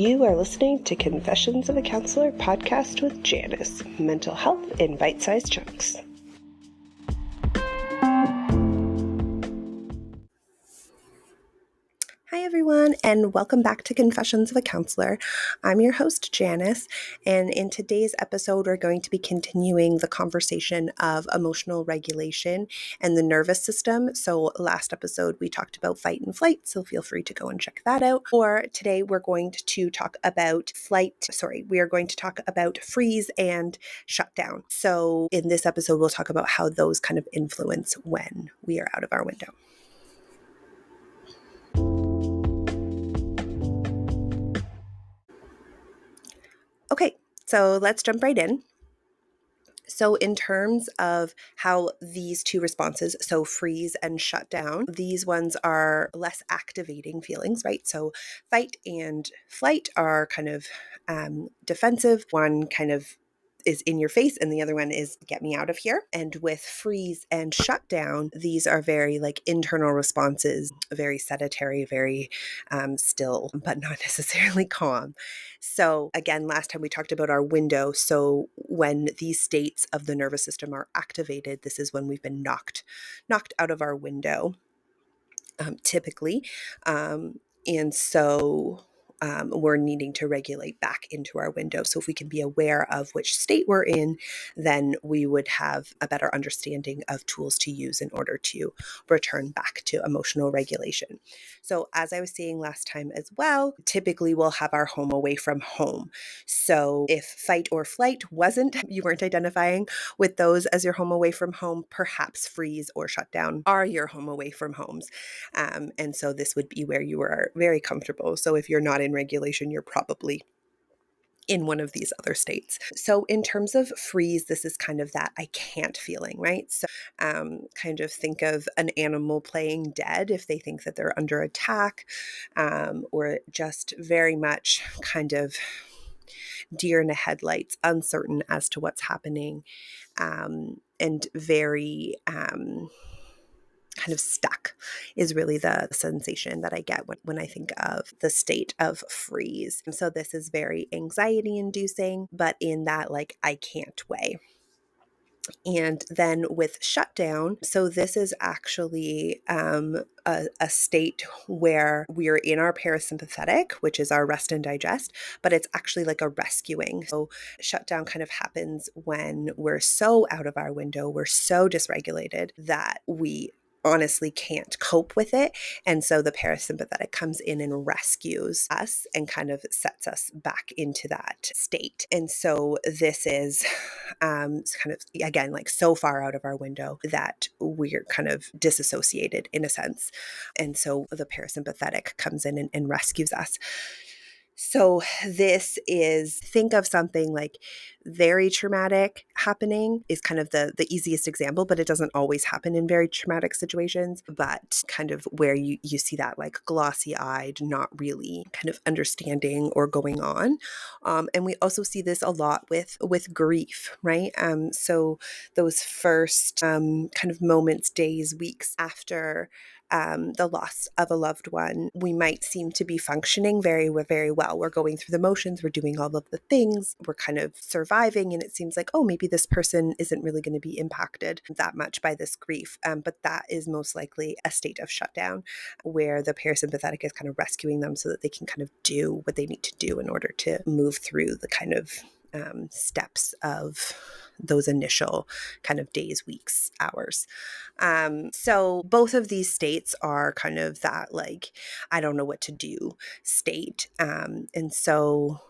You are listening to Confessions of a Counselor podcast with Janice, mental health in bite-sized chunks. Hi everyone, and welcome back to Confessions of a Counselor. I'm your host, Janice, and in today's episode, we're going to be continuing the conversation of emotional regulation and the nervous system. So last episode, we talked about fight and flight, so feel free to go and check that out. Or today, we're going to talk about we are going to talk about freeze and shutdown. So in this episode, we'll talk about how those kind of influence when we are out of our window. Okay, so let's jump right in. So in terms of how these two responses, so freeze and shut down, these ones are less activating feelings, right? So fight and flight are kind of defensive. One kind of is in your face and the other one is get me out of here. And with freeze and shut down, these are very like internal responses, very sedentary, very still, but not necessarily calm. So again, last time we talked about our window. So when these states of the nervous system are activated, this is when we've been knocked out of our window, typically. And so we're needing to regulate back into our window. So if we can be aware of which state we're in, then we would have a better understanding of tools to use in order to return back to emotional regulation. So as I was saying last time as well, typically we'll have our home away from home. So if fight or flight you weren't identifying with those as your home away from home, perhaps freeze or shutdown are your home away from homes. And so this would be where you are very comfortable. So if you're not in regulation, you're probably in one of these other states. So in terms of freeze, this is kind of that I can't feeling, right? So kind of think of an animal playing dead if they think that they're under attack, or just very much kind of deer in the headlights, uncertain as to what's happening, and very kind of stuck is really the sensation that I get when I think of the state of freeze. And so this is very anxiety inducing, but in that like I can't way. And then with shutdown, so this is actually a state where we're in our parasympathetic, which is our rest and digest, but it's actually like a rescuing. So shutdown kind of happens when we're so out of our window, we're so dysregulated that we honestly can't cope with it. And so the parasympathetic comes in and rescues us and kind of sets us back into that state. And so this is kind of, again, like so far out of our window that we're kind of disassociated in a sense. And so the parasympathetic comes in and rescues us. So this is, think of something like very traumatic happening is kind of the easiest example, but it doesn't always happen in very traumatic situations, but kind of where you see that like glossy-eyed, not really kind of understanding or going on. And we also see this a lot with grief, right? So those first kind of moments, days, weeks after the loss of a loved one, we might seem to be functioning very, very well. We're going through the motions, we're doing all of the things, we're kind of surviving, and it seems like, oh, maybe this person isn't really going to be impacted that much by this grief. But that is most likely a state of shutdown where the parasympathetic is kind of rescuing them so that they can kind of do what they need to do in order to move through the kind of steps of those initial kind of days, weeks, hours. So both of these states are kind of that like, I don't know what to do state. And so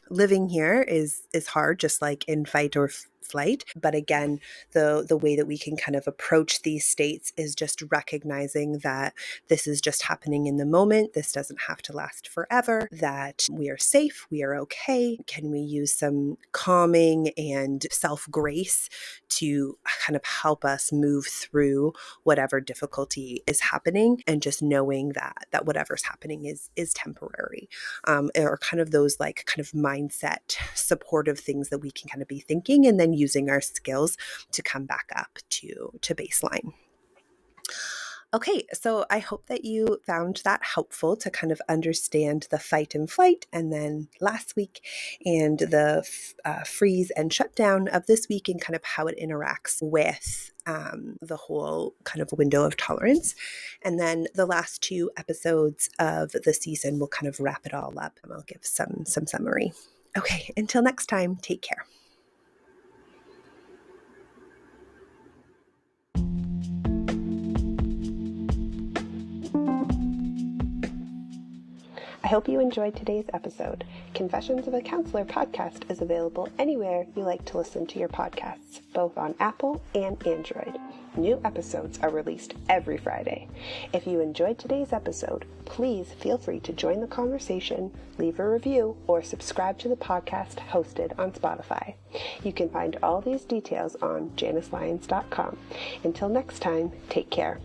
living here is hard, just like in fight or flight. But again, the way that we can kind of approach these states is just recognizing that this is just happening in the moment. This doesn't have to last forever, that we are safe, we are okay. Can we use some calming and self-grace to kind of help us move through whatever difficulty is happening, and just knowing that whatever's happening is temporary, or kind of those like kind of mindset supportive things that we can kind of be thinking, and then using our skills to come back up to baseline. Okay, so I hope that you found that helpful to kind of understand the fight and flight, and then last week, and the freeze and shutdown of this week, and kind of how it interacts with the whole kind of window of tolerance. And then the last 2 episodes of the season will kind of wrap it all up, and I'll give some summary. Okay, until next time, take care. I hope you enjoyed today's episode. Confessions of a Counselor podcast is available anywhere you like to listen to your podcasts, both on Apple and Android. New episodes are released every Friday. If you enjoyed today's episode, please feel free to join the conversation, leave a review, or subscribe to the podcast hosted on Spotify. You can find all these details on janicelyons.com. Until next time, take care.